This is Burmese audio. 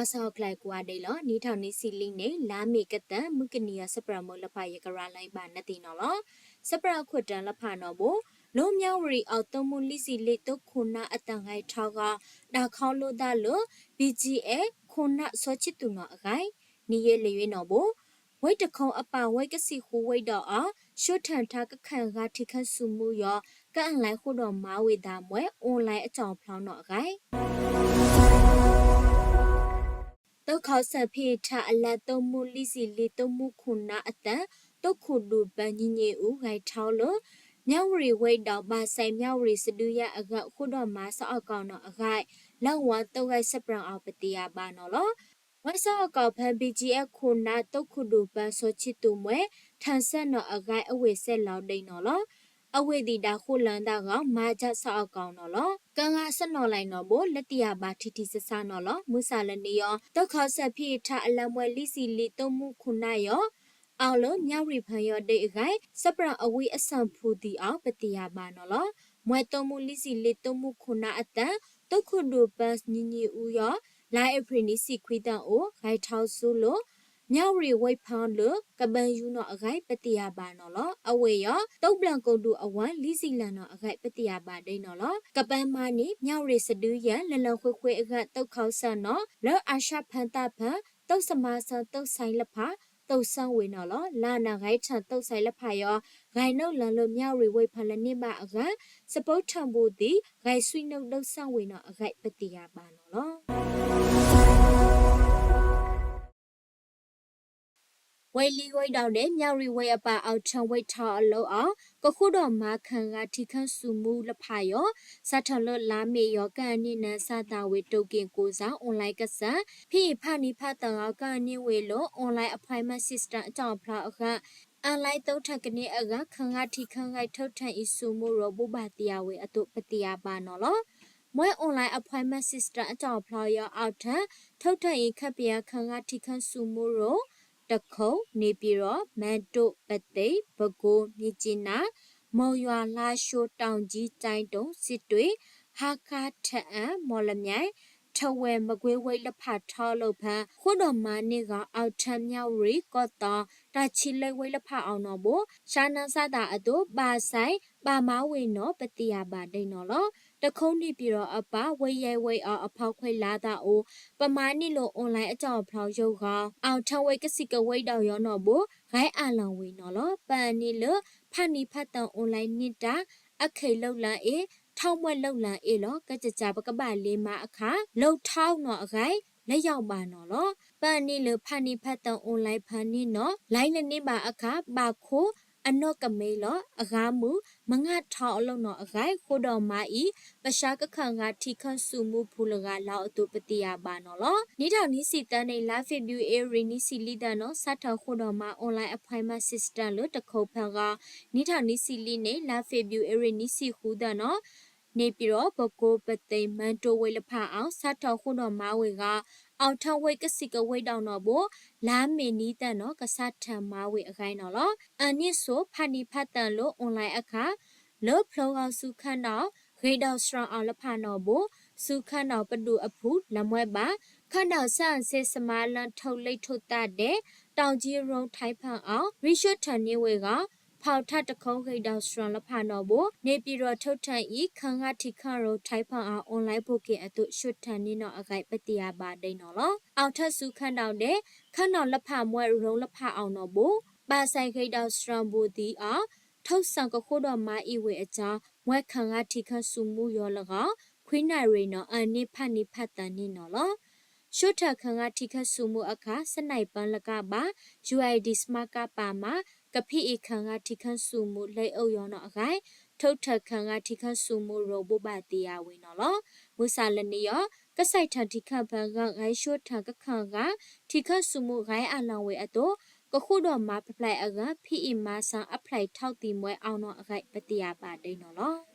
Asa klai kwa de lo ni thao ni si ling ne la me katan mukaniya sapra mo la pha ye kara lai ba na ti no lo sapra khut tan la pha no bo lo myaw ri aw tom mu li si le to khuna atan ngai thaw ga da khaw lo da lo BGA khuna so chit tu no agai ni ye le ywe no boဝိတ်တခုံအပဝိတ်ကစီခုဝိတ်တော့အရှုထန်ထားကခန့်ကထိခတ်စုမှုရောကန်လိုက်ခုတော့မာဝေတာမွဲအွန်လိုင်းအကြောင်းဖောင်းတော့အခိုင်တောက်ခေါဆက်ဖေးထအလတ်သုံးမှုလိစီလီသုံးမှုခုနာအတန်တုတ်ခုလူပန်းညင်ညေဦးဂိုင်ထောင်းလို့မြဝရီဝိတ်တော့ပါဆိုင်မြဝရီစတူရအကခုတော့မာဆောက်ကောင်တော့အခိုင်လောက်ဝတုတ်ခိုက်စပရံအောင်ပတိယပါနော်လို့ဝဆောက်ကောင်ဖန် BGF ခုနာတုတ်ခုလူပန်းဆိုချစ်တူမွဲထန်ဆက်တော့အခိုင်အဝေဆက်လောက်တိန်နော်လို့အဝေဒီတာခုလန်တာကမာချဆောက်ကောင်နော်လို့ကန်ကဆက်နော်လိုက်နော်ဘလက်တရပါထီထီဆဆနော်လို့မူဆာလနေရောတောက်ခေါဆက်ဖေးထအလမွဲလိစီလီတုံမှုခုနာရောအောင်လို့မြဝရီဖန်ရောဒိတ်အခိုင်စပရအဝေးအဆန်ဖူတီအောင်ပတိယပါနော်လို့မွဲတုံမှုလိစီလီတုံမှုခုနာအတန်တုတ်ခုဒူပန်ညင်ညီဦးရောလိုင်အဖရီနီစီခွေတန်အိုဂိုင်ထောက်ဆူလို့မြဝရီဝိတ်ဖန်လို့ကပန်ယူနော်အခိုင်ပတိယပါနော်လို့အဝေရောတုတ်ပလန်ကုတ်တူအဝမ်လီစီလန်နော်အခိုင်ပတိယပါဒိန်နော်လို့ကပန်မနီမြဝရီစတူးရလလခွေခွေအခတ်တုတ်ခေါဆန်နော်လောအာရှဖန်တာဖန်တုတ်စမဆန်တုတ်ဆိုင်လဖာတုတ်ဆန်ဝေနော်လို့လာနာဂိုင်ထန်တုတ်ဆိုင်လဖာရောဂိုင်နှုတ်လန်လို့မြဝရီဝိတ်ဖန်လနိမအခတ်စပုတ်ထံဘူးတီဂိုင်ဆွိနှုတ်တုတ်ဆန်ဝေနော်အခိုင်ပတိယပါနော်လို့ဝိလီဝိတ်တော့တဲ့မြရီဝိတ်အပါအောက်ထံဝိတ်ထော်အလို့အောင်ကခုတော့မာခန်ကထိခန့်စုမှုလဖာရောစထလလာမေရောကန်နိနန်စတာဝေတုတ်ကင်ကိုဆောင်အွန်လိုင်းကဆန်ဖိဖာနိဖတ်တောကန်နိဝေလို့အွန်လိုင်းအဖိုင်မတ်စစ်စတမ်အကြောင်းဖလာအခအန်လိုက်တုတ်ထက်ကနေအကခန်ကထိခန့်ခိုက်ထုတ်ထန်အစုမှုရောဘုဘာတရားဝေအတုပတိယပါနော်လို့မွဲ online appointment system အကြောင်းဖလာရောအောက်ထန်ထုတ်ထန်ခပ်ပြခန်ကထိခန့်စုမှုရောတခုံနေပြည်တော်မန်တုပသိဘကိုမြစ်ကျင်းနာမုံရွာလာရှိုးတောင်ကြီးကျိုင်းတုံစစ်တွေဟာခါထအံမော်လမြိုင်ထဝဲမကွေးဝိတ်လဖတ်ထောလို့ဖန်ခုတော်မာနေကအောက်ထမြောက်ရီကော့တော်တာချီလိဝိတ်လဖတ်အောင်တော့ဘရှာနန်စတာအတူပါဆိုင်ပါမဝေနော်ပတိယပါဒိန်နော်လို့တခုံးနေပြည်တော်အပဝေရဲဝေအောင်အဖောက်ခွေလာတာအိုပမာနိလိုအွန်လိုင်းအကြောင်းဖောက်ရုပ်ကအောင်ထဝေကစီကဝိတ်တော်ရောနော်ဘဂိုင်းအလောင်ဝေနော်လို့ပန်နိလဖာနိဖတ်တန်အွန်လိုင်းနစ်တာအခိလောက်လန်အေထောက်မွက်လောက်လန်အေလောကကြကြပကပလေးမအခါလှုပ်ထောက်နော်အခိုင်လက်ရောက်ပါနော်လို့ပန်နိလဖာနိဖတ်တန်အွန်လိုင်းဖန်နိနော်လိုင်းနေပါအခါပါခိုးအနော့ကမေလောအကားမှုမငတ်ထောက်အလုံးတော့အခိုင်ခိုးတော်မာဤပရှာကခန့်ကထိခန့်စုမှုဖူလကလောက်အတုပတိယပါနော်လောနိထောင်နိစီတန်နေလာဖီဗျူအေရီနိစီလီဒနော်စတ်ထောက်ခိုးတော်မာအွန်လိုင်းအဖိုင်မတ်စစ်စတမ်လို့တခုတ်ဖန်ကနိထောင်နိစီလီနေလာဖီဗျူအေရီနိစီခူဒနော်နေပြီးတော့ဘကိုပသိမန်တိုဝေလဖအောင်စတ်ထောက်ခိုးတော်မာဝေကအောက်ထဝိတ်ကစီကဝိတ်တောင်တော့ဘလာမီနီတန်နော်ကဆတ်ထံမာဝေအခိုင်နော်လောအနိဆိုဖာနီဖတ်တန်လို့အွန်လိုင်းအခါလောဖလောအောင်စုခန့်တော့ဂေတောက်စထရအောင်လဖနော်ဘစုခန့်တော့ပဒူအဖူလမွဲပါခန့်တော့ဆန်ဆေစမာလန်ထုတ်လိတ်ထုတ်တတ်တဲ့တောင်ကြီးရုံထိုင်ဖန်အောင်ရီရှတ်ထန်နေဝေကဖောက်ထတခုံးခိတ်တောင်စထရလဖနော်ဘနေပြည်တော်ထုတ်ထန်ဤခန့်ကထိခန့်ရောထိုင်ဖန်အောင်အွန်လိုင်းဘုတ်ကင်အတုရှတ်ထန်နေနော်အခိုင်ပတိယပါဒိန်နော်လောအောက်ထစုခန့်တော့တဲ့ခန့်တော်လဖမွဲရုံလဖအောင်နော်ဘပါဆိုင်ခိတ်တောင်စထရဘူတီအောင်ထုတ်ဆန်ကခိုးတော်မာဤဝေအကြောင်းမွဲခံကထိခဆုမှုရောလကခွိနိုင်ရီနော်အနိဖတ်နိဖတ်တန်နိနော်လောရှုထခံကထိခဆုမှုအခါစနိုင်ပန်လကပါ UID smart ကပါမှာကဖိအခံကထိခဆုမှုလေအုပ်ရောနော်အခိုင်ထုတ်ထခံကထိခဆုမှုရောဘပတရားဝင်နော်လောမူဆာလနီယောကဆိုင်ထထိခဘန်ကဂိုင်းရှုထကခံကထိခဆုမှုဂိုင်းအလောင်ဝေအတော့ကခုတော့မှာဖပလိုက်အကဖိအီမာဆန်အဖလိုက်ထောက်တီမွဲအောင်တော့အခိုက်ပတိယပါဒိန်နော်လော